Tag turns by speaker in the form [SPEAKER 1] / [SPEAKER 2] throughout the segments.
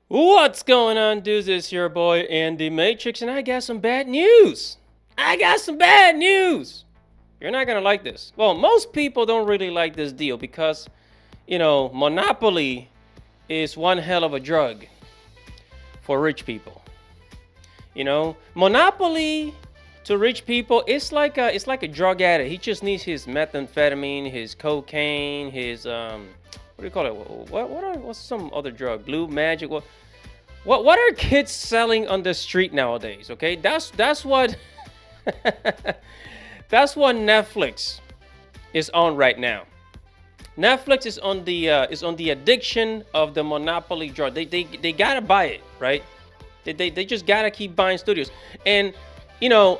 [SPEAKER 1] What's going on, dudes? It's your boy Andy Matrix, and I got some bad news. I got some bad news. You're not gonna like this. Well, most people don't really like this deal because, Monopoly is one hell of a drug for rich people. Monopoly to rich people, it's like a drug addict. He just needs his methamphetamine, his cocaine, his what do you call it? What's some other drug? Blue magic? What are kids selling on the street nowadays? Okay, that's what that's what Netflix is on right now. Netflix is on the addiction of the monopoly drug. They gotta buy it, right? They just gotta keep buying studios, and you know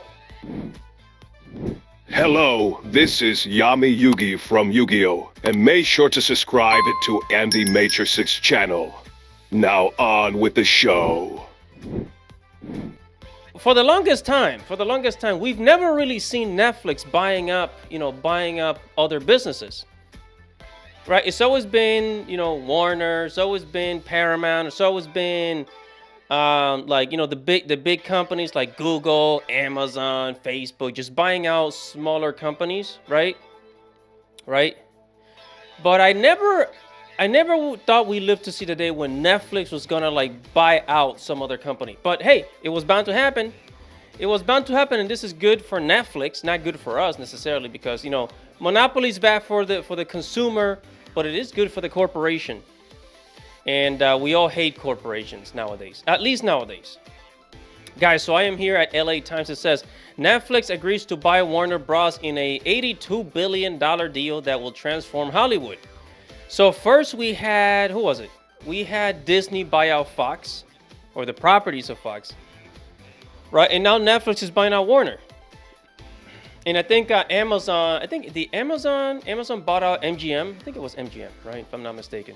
[SPEAKER 2] Hello, this is Yami Yugi from Yu-Gi-Oh! And make sure to subscribe to Andy Matrix's channel. Now on with the show.
[SPEAKER 1] for the longest time, we've never really seen Netflix buying up other businesses, right? It's always been, Warner. It's always been Paramount. It's always been the big companies like Google, Amazon, Facebook, just buying out smaller companies, right? Right. But I never thought we lived to see the day when Netflix was gonna like buy out some other company. But hey, it was bound to happen. It was bound to happen, and this is good for Netflix, not good for us necessarily, because monopoly is bad for the consumer, but it is good for the corporation. And we all hate corporations nowadays, at least nowadays. Guys, so I am here at LA Times. It says Netflix agrees to buy Warner Bros. In a $82 billion deal that will transform Hollywood. So first we had, who was it? We had Disney buy out Fox, or the properties of Fox, right? And now Netflix is buying out Warner. And I think Amazon, Amazon bought out MGM. I think it was MGM, right? If I'm not mistaken.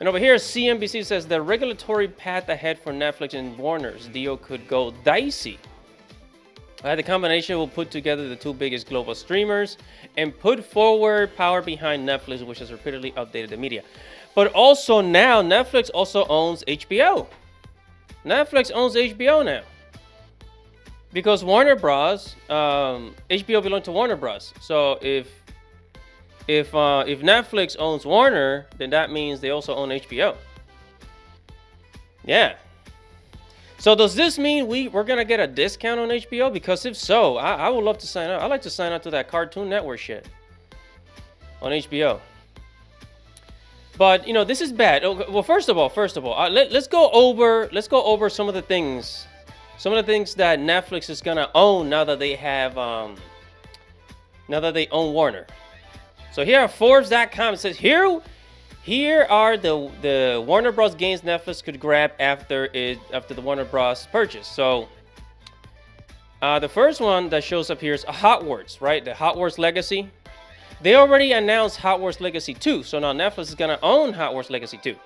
[SPEAKER 1] And over here, CNBC says the regulatory path ahead for Netflix and Warner's deal could go dicey. The combination will put together the two biggest global streamers and put forward power behind Netflix, which has repeatedly updated the media. But also now, Netflix also owns HBO. Netflix owns HBO now. Because Warner Bros., HBO belongs to Warner Bros. So if Netflix owns Warner, then that means they also own HBO. Yeah. So does this mean we're gonna get a discount on HBO? Because if so, I would love to sign up. I'd like to sign up to that Cartoon Network shit on HBO. But this is bad. Well, first of all, let's go over some of the things, that Netflix is gonna own now that they have now that they own Warner. So here at Forbes.com, it says here are the Warner Bros. Games Netflix could grab after the Warner Bros. Purchase. So the first one that shows up here is Hogwarts, right? The Hogwarts Legacy. They already announced Hogwarts Legacy 2, so now Netflix is gonna own Hogwarts Legacy 2.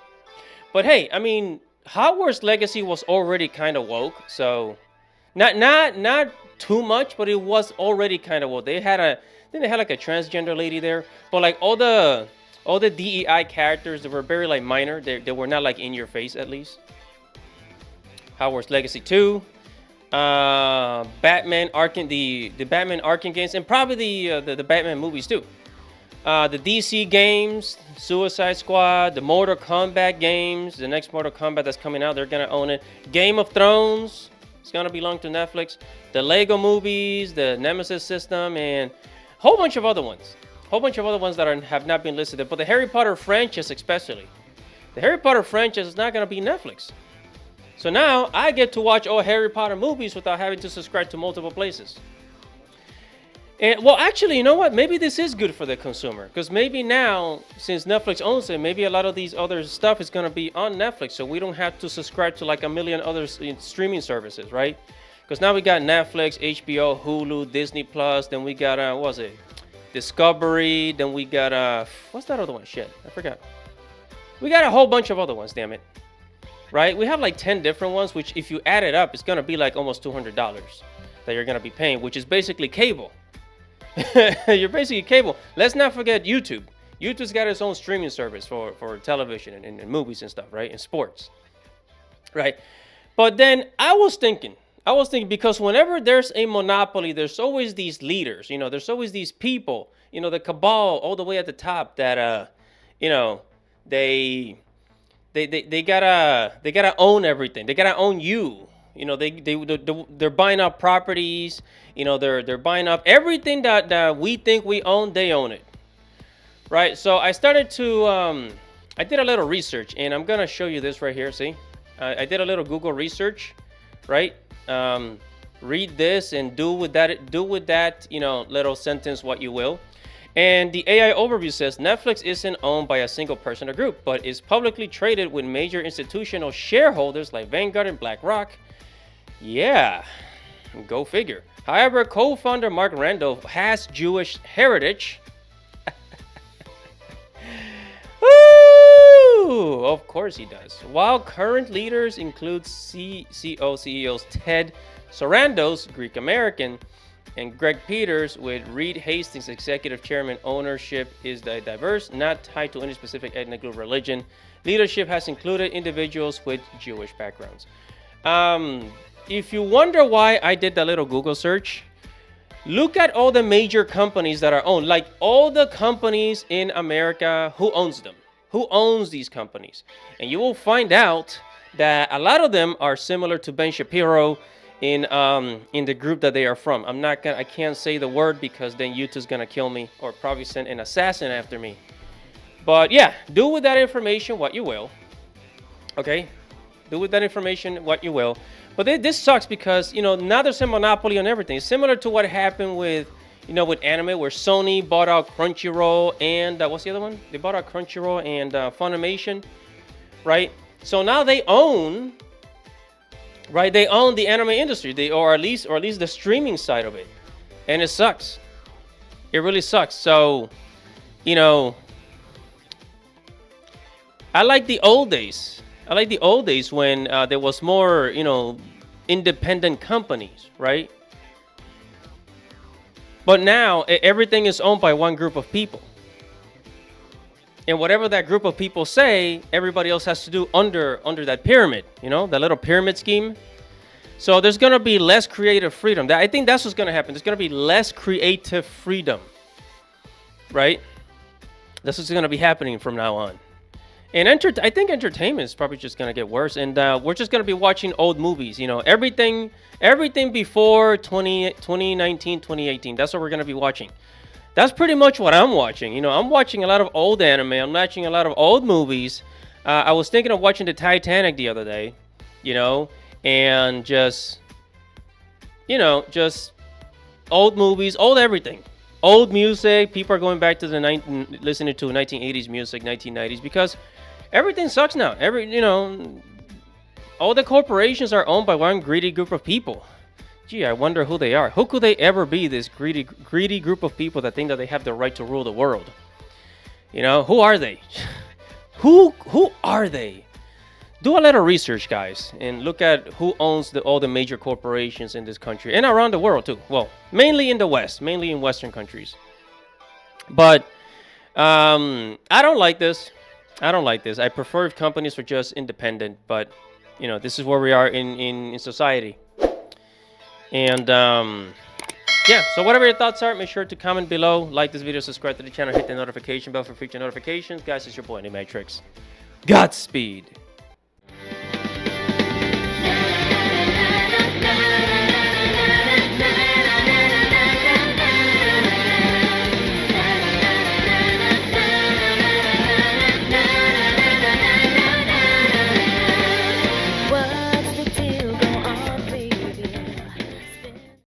[SPEAKER 1] But hey, I mean, Hogwarts Legacy was already kind of woke, so not too much, but it was already kind of woke. They had like a transgender lady there, but like all the DEI characters, they were very like minor. They were not like in your face, at least. Hogwarts Legacy 2, Batman Arkham, the Batman Arkham games, and probably the Batman movies too. The DC games, Suicide Squad, the Mortal Kombat games, the next Mortal Kombat that's coming out, they're gonna own it. Game of Thrones, it's gonna belong to Netflix. The Lego movies, the Nemesis system, and a whole bunch of other ones. That have not been listed, but the Harry Potter franchise especially. The Harry Potter franchise is not gonna be Netflix. So now I get to watch all Harry Potter movies without having to subscribe to multiple places. And well, actually, you know what? Maybe this is good for the consumer, because maybe now, since Netflix owns it, maybe a lot of these other stuff is gonna be on Netflix, so we don't have to subscribe to like a million other streaming services, right? Because now we got Netflix, HBO, Hulu, Disney Plus. Then we got what was it? Discovery. Then we got what's that other one? Shit, I forgot. We got a whole bunch of other ones. Damn it. Right? We have like 10 different ones, which if you add it up, it's gonna be like almost $200 that you're gonna be paying, which is basically cable. You're basically cable. Let's not forget YouTube. YouTube's got its own streaming service for television and movies and stuff, right? And sports. right? But then I was thinking because whenever there's a monopoly, there's always these leaders, there's always these people, the cabal all the way at the top that, you know, they, they gotta own everything. They gotta own you. They're buying up properties. They're buying up everything that we think we own. They own it, right? So I started to, I did a little research, and I'm gonna show you this right here. See, I did a little Google research, right? Read this and do with that, little sentence what you will. And the AI overview says Netflix isn't owned by a single person or group, but is publicly traded with major institutional shareholders like Vanguard and BlackRock. Yeah, go figure. However, co-founder Mark Randall has Jewish heritage. Woo! Of course he does. While current leaders include CEOs Ted Sarandos, Greek American, and Greg Peters, with Reed Hastings, executive chairman. Ownership is diverse, not tied to any specific ethnic group or religion. Leadership has included individuals with Jewish backgrounds. If you wonder why I did that little Google search, look at all the major companies that are owned, like all the companies in America. Who owns them? Who owns these companies? And you will find out that a lot of them are similar to Ben Shapiro in the group that they are from. I can't say the word because then YouTube's gonna kill me or probably send an assassin after me. But yeah, do with that information what you will. Okay, do with that information what you will. But this sucks because now there's a monopoly on everything. It's similar to what happened with with anime, where Sony bought out Crunchyroll and what's the other one? They bought out Crunchyroll and Funimation, right? So now they own. Right, they own the anime industry, or at least the streaming side of it, and it sucks. It really sucks. So, I like the old days. I like the old days when there was more, independent companies, right? But now everything is owned by one group of people, and whatever that group of people say, everybody else has to do under that pyramid, that little pyramid scheme. So there's going to be less creative freedom. I think that's what's going to happen. There's going to be less creative freedom, right? This is going to be happening from now on. And I think entertainment is probably just going to get worse. And we're just going to be watching old movies, everything before 2019, 2018. That's what we're going to be watching. That's pretty much what I'm watching. I'm watching a lot of old anime. I'm watching a lot of old movies. I was thinking of watching the Titanic the other day, and just old movies, old everything, old music. People are going back to listening to 1980s music, 1990s, because everything sucks now. All the corporations are owned by one greedy group of people. Gee, I wonder who they are. Who could they ever be, this greedy group of people that think that they have the right to rule the world? Who are they? Who are they? Do a little research, guys, and look at who owns all the major corporations in this country and around the world too. Well, mainly in the West, mainly in Western countries. But I don't like this. I prefer if companies were just independent, but this is where we are in society. And yeah, so whatever your thoughts are, make sure to comment below, like this video, subscribe to the channel, hit the notification bell for future notifications. Guys, it's your boy, Animatrix. Godspeed.